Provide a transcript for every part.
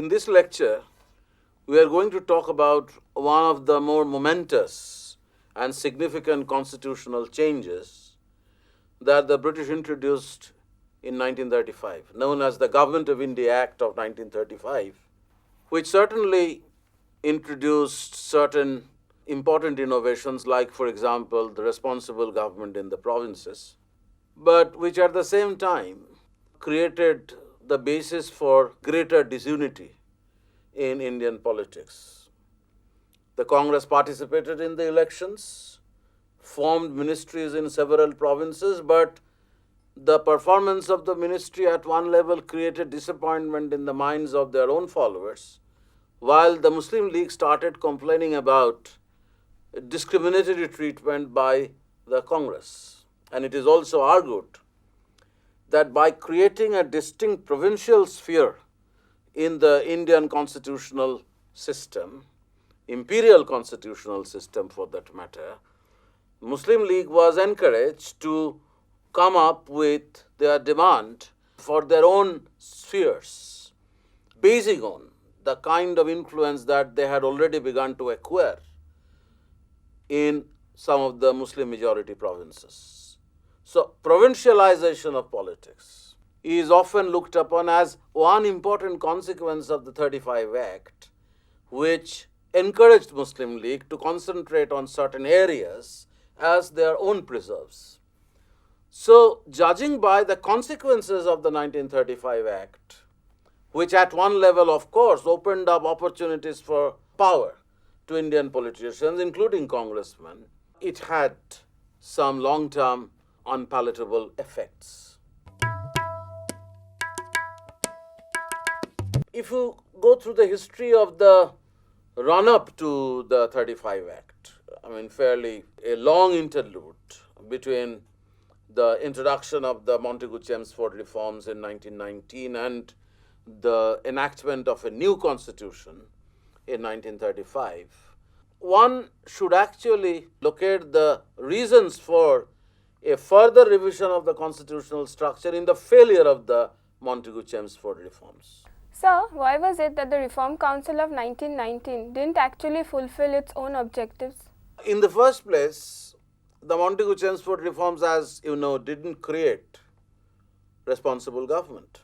In this lecture, we are going to talk about one of the more momentous and significant constitutional changes that the British introduced in 1935, known as the Government of India Act of 1935, which certainly introduced certain important innovations like, for example, the responsible government in the provinces, but which at the same time created the basis for greater disunity in Indian politics. The Congress participated in the elections, formed ministries in several provinces, but the performance of the ministry at one level created disappointment in the minds of their own followers, while the Muslim League started complaining about discriminatory treatment by the Congress. And it is also argued that by creating a distinct provincial sphere in the Indian constitutional system, imperial constitutional system for that matter, Muslim League was encouraged to come up with their demand for their own spheres, basing on the kind of influence that they had already begun to acquire in some of the Muslim majority provinces. So, provincialization of politics is often looked upon as one important consequence of the 35 Act, which encouraged Muslim League to concentrate on certain areas as their own preserves. So, judging by the consequences of the 1935 Act, which at one level, of course, opened up opportunities for power to Indian politicians, including congressmen, it had some long-term unpalatable effects. If you go through the history of the run-up to the 35 Act, fairly a long interlude between the introduction of the Montagu-Chelmsford reforms in 1919 and the enactment of a new constitution in 1935, one should actually locate the reasons for a further revision of the constitutional structure in the failure of the Montagu-Chelmsford reforms. Sir, why was it that the Reform Council of 1919 didn't actually fulfill its own objectives? In the first place, the Montagu-Chelmsford reforms, as you know, didn't create responsible government.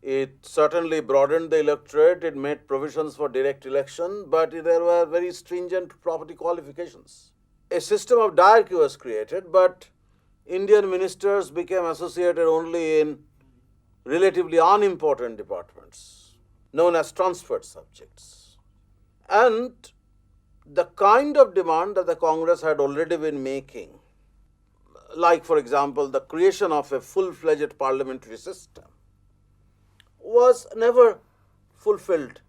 It certainly broadened the electorate, it made provisions for direct election, but there were very stringent property qualifications. A system of diarchy was created, but Indian ministers became associated only in relatively unimportant departments, known as transferred subjects. And the kind of demand that the Congress had already been making, like, for example, the creation of a full-fledged parliamentary system, was never fulfilled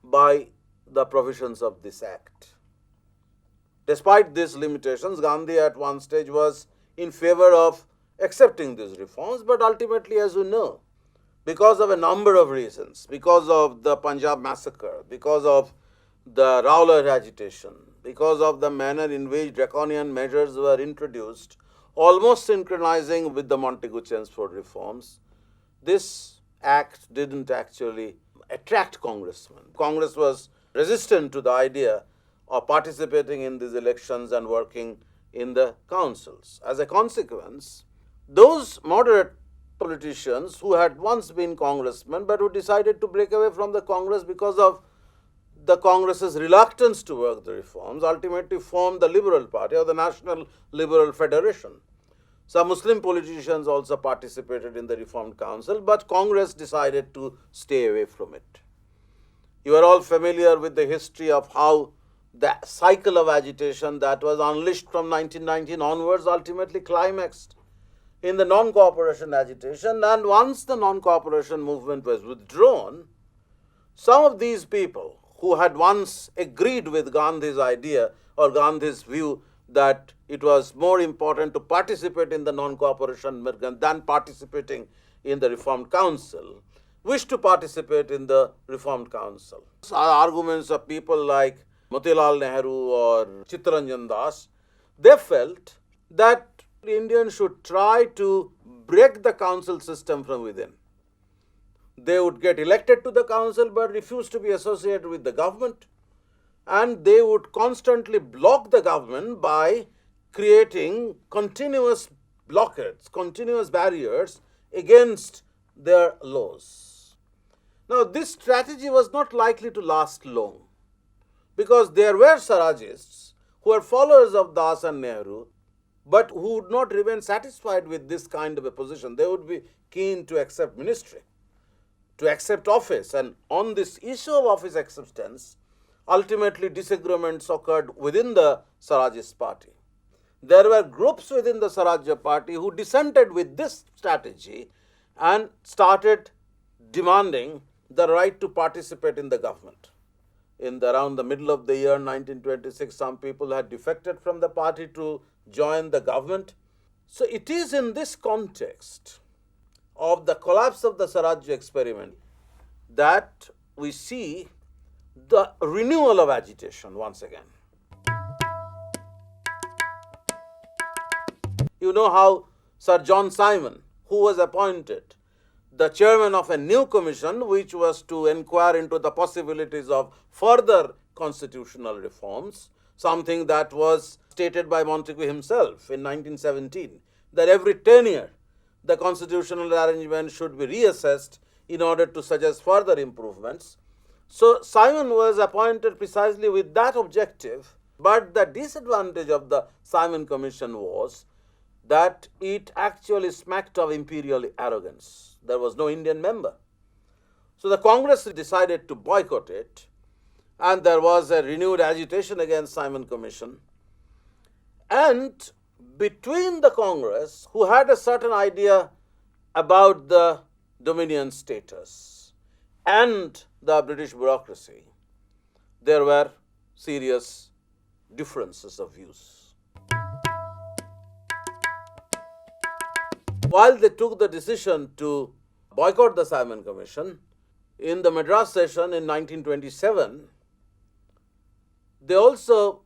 by the provisions of this act. Despite these limitations, Gandhi at one stage was in favor of accepting these reforms, but ultimately, as you know, because of a number of reasons, because of the Punjab massacre, because of the Rowlatt agitation, because of the manner in which draconian measures were introduced, almost synchronizing with the Montagu-Chelmsford reforms, this act didn't actually attract congressmen. Congress was resistant to the idea of participating in these elections and working in the councils. As a consequence, those moderate politicians who had once been congressmen but who decided to break away from the Congress because of the Congress's reluctance to work the reforms ultimately formed the Liberal Party or the National Liberal Federation. Some Muslim politicians also participated in the Reformed Council, but Congress decided to stay away from it. You are all familiar with the history of how the cycle of agitation that was unleashed from 1919 onwards ultimately climaxed in the non-cooperation agitation, and once the non-cooperation movement was withdrawn, some of these people who had once agreed with Gandhi's idea or Gandhi's view that it was more important to participate in the non-cooperation movement than participating in the Reformed Council, wished to participate in the Reformed Council. Arguments of people like Motilal Nehru or Chittaranjan Das, they felt that Indians should try to break the council system from within. They would get elected to the council but refuse to be associated with the government. And they would constantly block the government by creating continuous blockades, continuous barriers against their laws. Now, this strategy was not likely to last long, because there were Swarajists who were followers of Das and Nehru, but who would not remain satisfied with this kind of a position. They would be keen to accept ministry, to accept office. And on this issue of office acceptance, ultimately disagreements occurred within the Swarajist party. There were groups within the Swarajya party who dissented with this strategy and started demanding the right to participate in the government. Around the middle of the year 1926, some people had defected from the party to join the government. So it is in this context of the collapse of the Swarajya experiment that we see the renewal of agitation once again. You know how Sir John Simon, who was appointed the chairman of a new commission which was to inquire into the possibilities of further constitutional reforms, something that was stated by Montagu himself in 1917, that every 10 years the constitutional arrangement should be reassessed in order to suggest further improvements. So Simon was appointed precisely with that objective, but the disadvantage of the Simon Commission was that it actually smacked of imperial arrogance. There was no Indian member. So the Congress decided to boycott it, and there was a renewed agitation against Simon Commission. And between the Congress, who had a certain idea about the dominion status, and the British bureaucracy, there were serious differences of views. While they took the decision to boycott the Simon Commission, in the Madras session in 1927, they also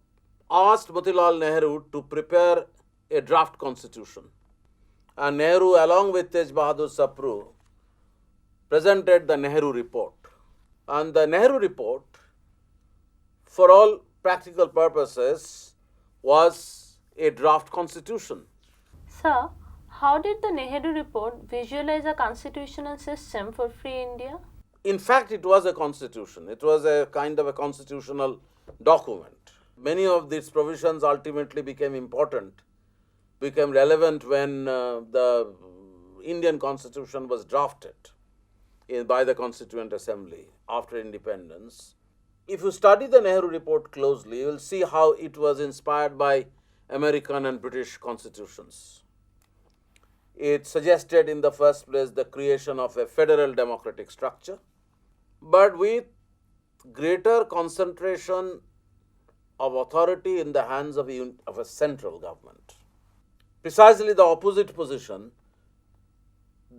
asked Motilal Nehru to prepare a draft constitution. And Nehru, along with Tej Bahadur Sapru, presented the Nehru report. And the Nehru report, for all practical purposes, was a draft constitution. Sir, how did the Nehru report visualize a constitutional system for free India? In fact, it was a constitution. It was a kind of a constitutional document. Many of these provisions ultimately became important, became relevant when the Indian constitution was drafted by the Constituent Assembly after independence. If you study the Nehru report closely, you will see how it was inspired by American and British constitutions. It suggested in the first place the creation of a federal democratic structure, but with greater concentration of authority in the hands of a central government. Precisely the opposite position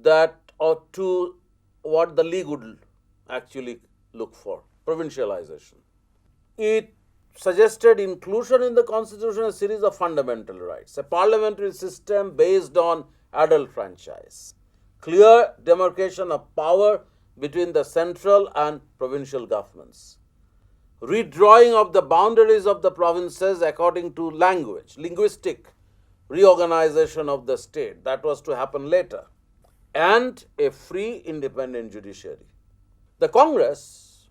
that or to what the League would actually look for, provincialization. It suggested inclusion in the constitution a series of fundamental rights, a parliamentary system based on adult franchise, clear demarcation of power between the central and provincial governments, redrawing of the boundaries of the provinces according to language, linguistic reorganization of the state, that was to happen later, and a free independent judiciary. The Congress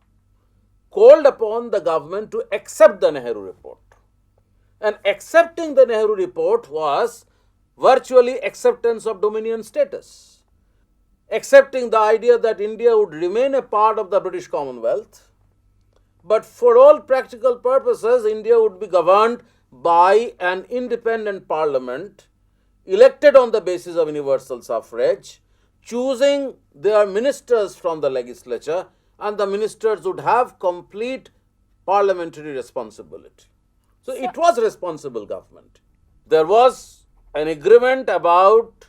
called upon the government to accept the Nehru report, and accepting the Nehru report was virtually acceptance of dominion status, accepting the idea that India would remain a part of the British Commonwealth, but for all practical purposes, India would be governed by an independent parliament elected on the basis of universal suffrage, choosing their ministers from the legislature, and the ministers would have complete parliamentary responsibility. So it was responsible government. There was an agreement about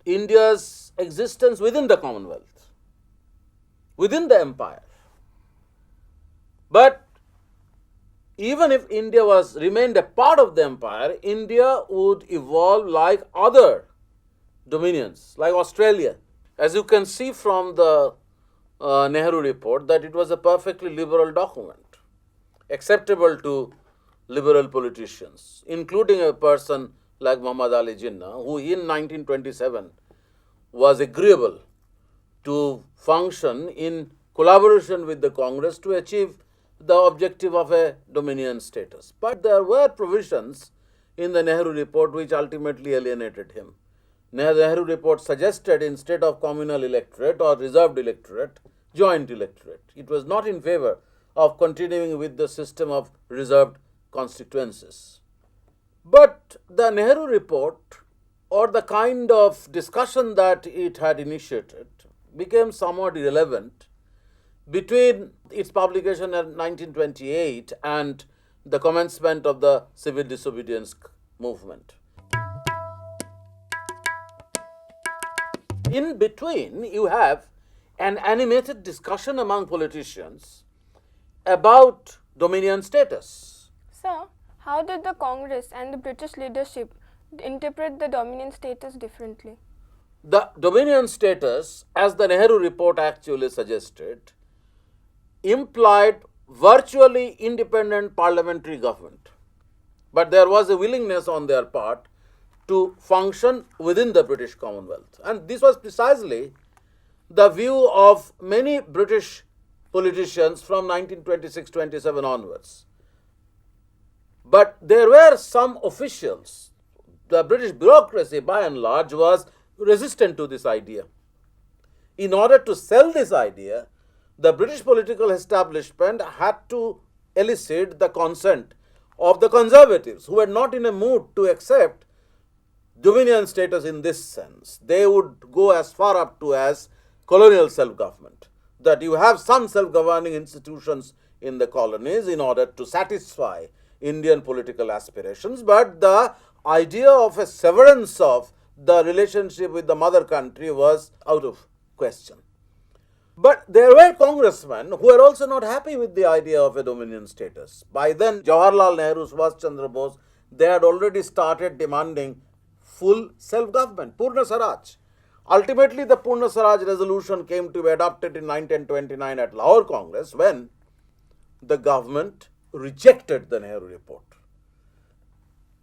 India's existence within the Commonwealth, within the empire. But even if India remained a part of the empire, India would evolve like other dominions, like Australia. As you can see from the Nehru report, that it was a perfectly liberal document, acceptable to liberal politicians, including a person like Muhammad Ali Jinnah, who in 1927 was agreeable to function in collaboration with the Congress to achieve the objective of a dominion status. But there were provisions in the Nehru report which ultimately alienated him. Nehru report suggested, instead of communal electorate or reserved electorate, joint electorate. It was not in favor of continuing with the system of reserved constituencies. But the Nehru report, or the kind of discussion that it had initiated, became somewhat irrelevant between its publication in 1928 and the commencement of the civil disobedience movement. In between, you have an animated discussion among politicians about dominion status. Sir, how did the Congress and the British leadership interpret the dominion status differently? The dominion status, as the Nehru report actually suggested, implied virtually independent parliamentary government. But there was a willingness on their part to function within the British Commonwealth. And this was precisely the view of many British politicians from 1926-27 onwards. But there were some officials, the British bureaucracy by and large was resistant to this idea. In order to sell this idea, the British political establishment had to elicit the consent of the conservatives, who were not in a mood to accept dominion status in this sense. They would go as far up to as colonial self-government, that you have some self-governing institutions in the colonies in order to satisfy Indian political aspirations, but the idea of a severance of the relationship with the mother country was out of question. But there were congressmen who were also not happy with the idea of a dominion status. By then, Jawaharlal Nehru, Subhash Chandra Bose, they had already started demanding full self-government, Purna Swaraj. Ultimately, the Purna Swaraj resolution came to be adopted in 1929 at Lahore Congress, when the government rejected the Nehru report.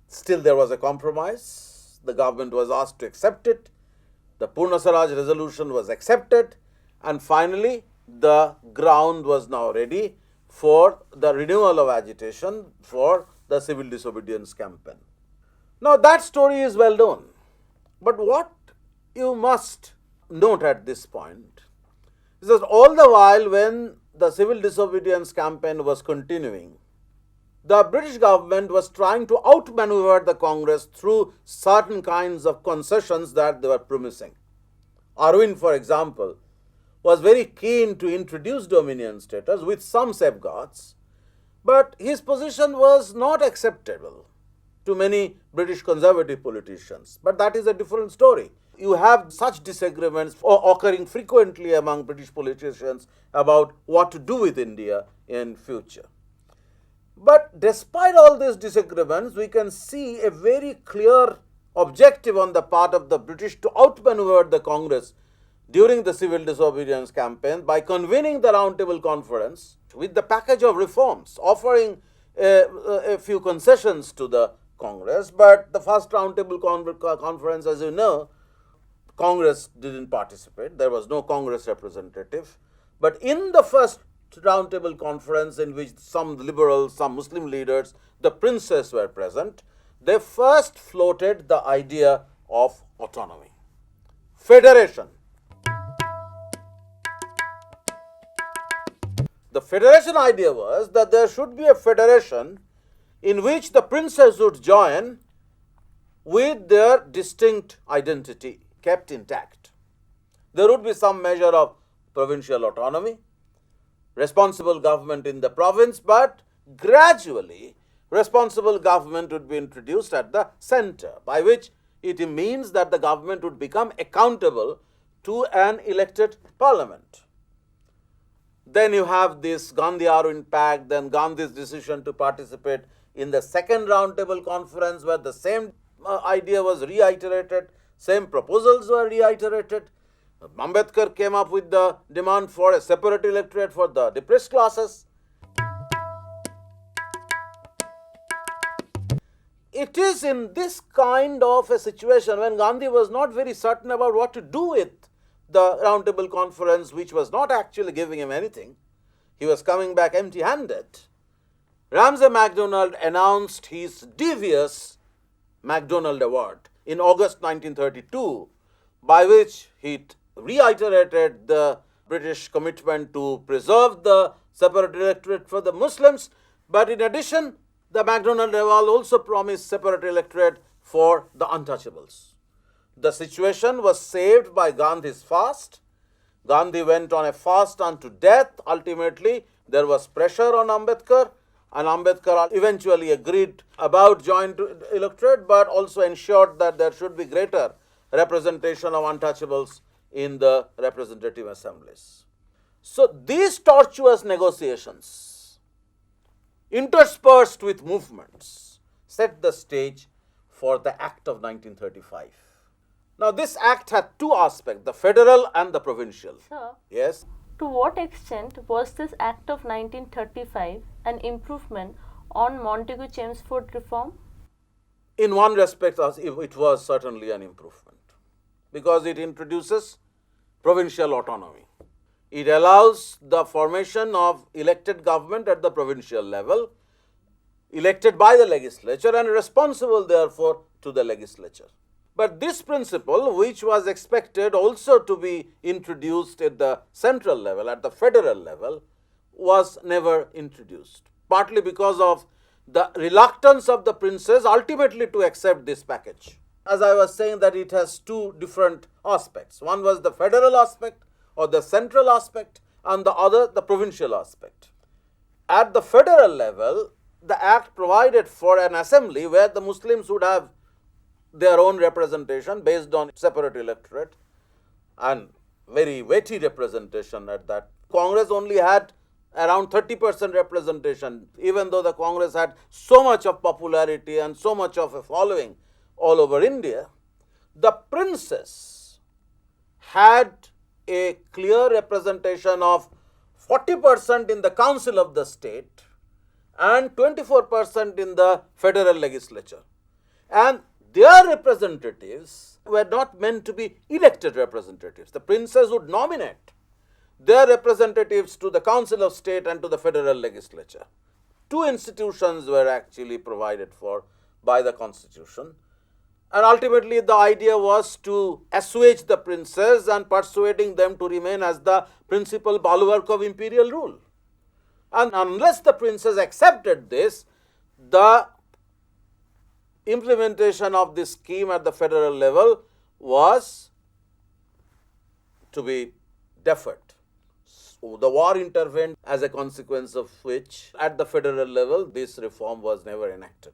Still, there was a compromise. The government was asked to accept it. The Purna Swaraj resolution was accepted. And finally, the ground was now ready for the renewal of agitation for the civil disobedience campaign. Now, that story is well known. But what you must note at this point is that all the while when the civil disobedience campaign was continuing, the British government was trying to outmaneuver the Congress through certain kinds of concessions that they were promising. Arvind, for example, was very keen to introduce dominion status with some safeguards, but his position was not acceptable to many British conservative politicians. But that is a different story. You have such disagreements occurring frequently among British politicians about what to do with India in future. But despite all these disagreements, we can see a very clear objective on the part of the British to outmaneuver the Congress during the civil disobedience campaign by convening the Roundtable Conference with the package of reforms, offering a few concessions to the Congress. But the first Roundtable Conference, as you know, Congress didn't participate. There was no Congress representative. But in the first Roundtable Conference, in which some liberals, some Muslim leaders, the princes were present, they first floated the idea of autonomy, federation. The federation idea was that there should be a federation in which the princes would join with their distinct identity kept intact. There would be some measure of provincial autonomy, responsible government in the province, but gradually responsible government would be introduced at the center, by which it means that the government would become accountable to an elected parliament. Then you have this Gandhi-Arvind Pact, then Gandhi's decision to participate in the second Roundtable Conference, where the same idea was reiterated, same proposals were reiterated. Ambedkar came up with the demand for a separate electorate for the depressed classes. It is in this kind of a situation when Gandhi was not very certain about what to do with the Round Table Conference, which was not actually giving him anything. He was coming back empty-handed. Ramsay MacDonald announced his devious MacDonald Award in August 1932, by which he reiterated the British commitment to preserve the separate electorate for the Muslims, but in addition, the MacDonald Award also promised separate electorate for the untouchables. The situation was saved by Gandhi's fast. Gandhi went on a fast unto death. Ultimately, there was pressure on Ambedkar, and Ambedkar eventually agreed about joint electorate, but also ensured that there should be greater representation of untouchables in the representative assemblies. So these tortuous negotiations, interspersed with movements, set the stage for the Act of 1935. Now this act had two aspects, the federal and the provincial. Sir, Yes. to what extent was this Act of 1935 an improvement on Montagu-Chelmsford reform? In one respect, it was certainly an improvement because it introduces provincial autonomy. It allows the formation of elected government at the provincial level, elected by the legislature and responsible therefore to the legislature. But this principle, which was expected also to be introduced at the central level, at the federal level, was never introduced, partly because of the reluctance of the princes ultimately to accept this package. As I was saying, that it has two different aspects. One was the federal aspect or the central aspect, and the other the provincial aspect. At the federal level, the act provided for an assembly where the Muslims would have their own representation based on separate electorate, and very weighty representation at that. Congress only had around 30% representation, even though the Congress had so much of popularity and so much of a following all over India. The princes had a clear representation of 40% in the council of the state and 24% in the federal legislature. And their representatives were not meant to be elected representatives. The princes would nominate their representatives to the Council of State and to the federal legislature. Two institutions were actually provided for by the Constitution. And ultimately, the idea was to assuage the princes and persuading them to remain as the principal bulwark of imperial rule. And unless the princes accepted this, the implementation of this scheme at the federal level was to be deferred. So the war intervened, as a consequence of which, at the federal level, this reform was never enacted.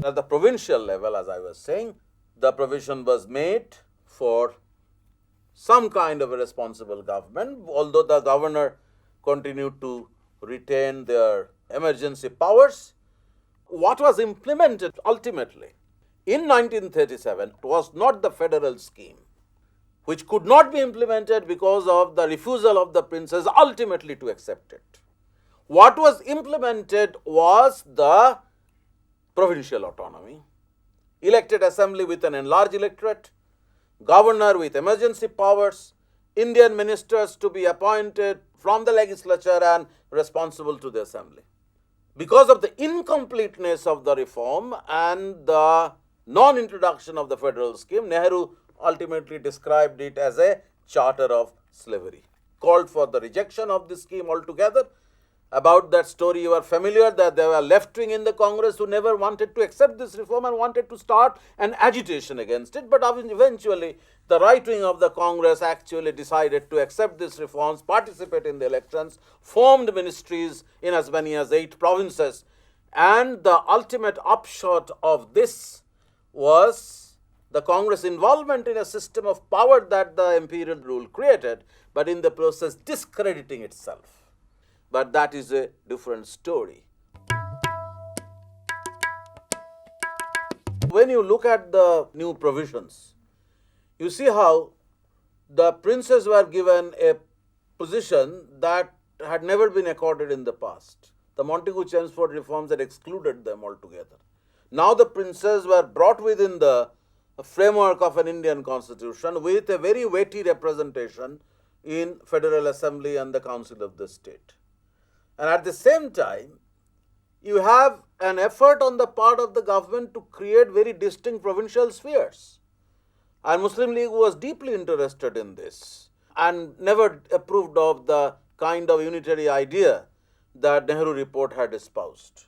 At the provincial level, as I was saying, the provision was made for some kind of a responsible government, although the governor continued to retain their emergency powers. What was implemented ultimately in 1937 was not the federal scheme, which could not be implemented because of the refusal of the princes ultimately to accept it. What was implemented was the provincial autonomy, elected assembly with an enlarged electorate, governor with emergency powers, Indian ministers to be appointed from the legislature and responsible to the assembly. Because of the incompleteness of the reform and the non-introduction of the federal scheme, Nehru ultimately described it as a charter of slavery, called for the rejection of the scheme altogether. About that story you are familiar, that there were left-wing in the Congress who never wanted to accept this reform and wanted to start an agitation against it, but eventually the right wing of the Congress actually decided to accept these reforms, participate in the elections, formed ministries in as many as 8 provinces, and the ultimate upshot of this was the Congress involvement in a system of power that the imperial rule created, but in the process discrediting itself. But that is a different story. when you look at the new provisions, you see how the princes were given a position that had never been accorded in the past. The Montagu-Chelmsford reforms had excluded them altogether. Now the princes were brought within the framework of an Indian constitution with a very weighty representation in Federal Assembly and the Council of the State. And at the same time, you have an effort on the part of the government to create very distinct provincial spheres. And Muslim League was deeply interested in this and never approved of the kind of unitary idea that Nehru report had espoused.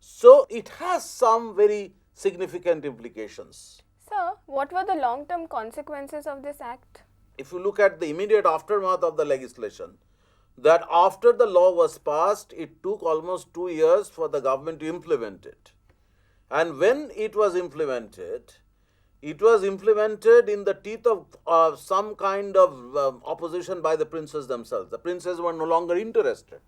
So it has some very significant implications. Sir, what were the long-term consequences of this act? If you look at the immediate aftermath of the legislation, that after the law was passed, it took almost 2 years for the government to implement it. And when it was implemented in the teeth of some kind of opposition by the princes themselves. The princes were no longer interested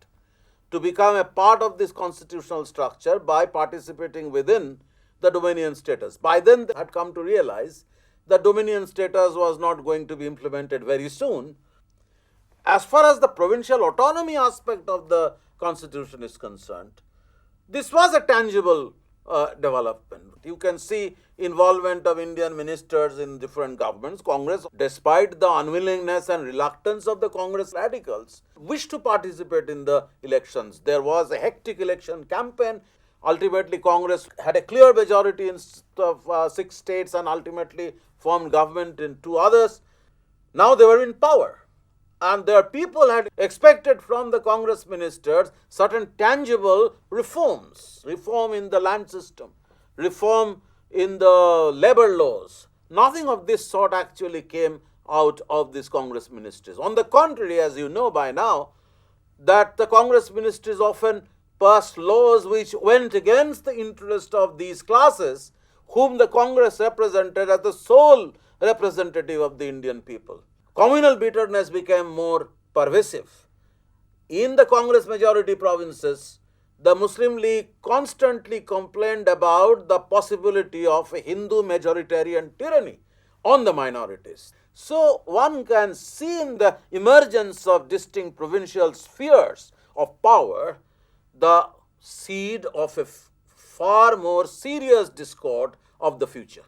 to become a part of this constitutional structure by participating within the dominion status. By then, they had come to realize that dominion status was not going to be implemented very soon. As far as the provincial autonomy aspect of the constitution is concerned, this was a tangible development. You can see involvement of Indian ministers in different governments. Congress, despite the unwillingness and reluctance of the Congress radicals, wished to participate in the elections. There was a hectic election campaign. Ultimately, Congress had a clear majority in 6 states and ultimately formed government in 2 others. Now they were in power. And their people had expected from the Congress ministers certain tangible reforms. Reform in the land system, reform in the labor laws. Nothing of this sort actually came out of these Congress ministries. On the contrary, as you know by now, that the Congress ministries often passed laws which went against the interest of these classes, whom the Congress represented as the sole representative of the Indian people. Communal bitterness became more pervasive. In the Congress majority provinces, the Muslim League constantly complained about the possibility of a Hindu majoritarian tyranny on the minorities. So one can see in the emergence of distinct provincial spheres of power the seed of a far more serious discord of the future.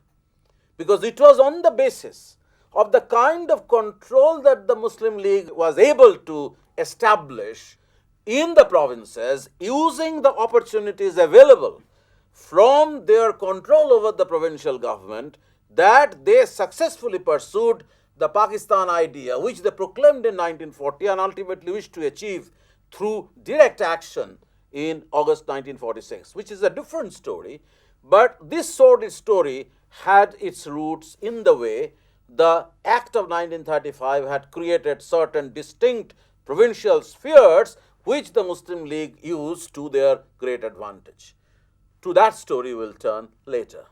Because it was on the basis of the kind of control that the Muslim League was able to establish in the provinces, using the opportunities available from their control over the provincial government, that they successfully pursued the Pakistan idea, which they proclaimed in 1940 and ultimately wished to achieve through direct action in August 1946, which is a different story. But this sordid story had its roots in the way the Act of 1935 had created certain distinct provincial spheres which the Muslim League used to their great advantage. To that story we'll turn later.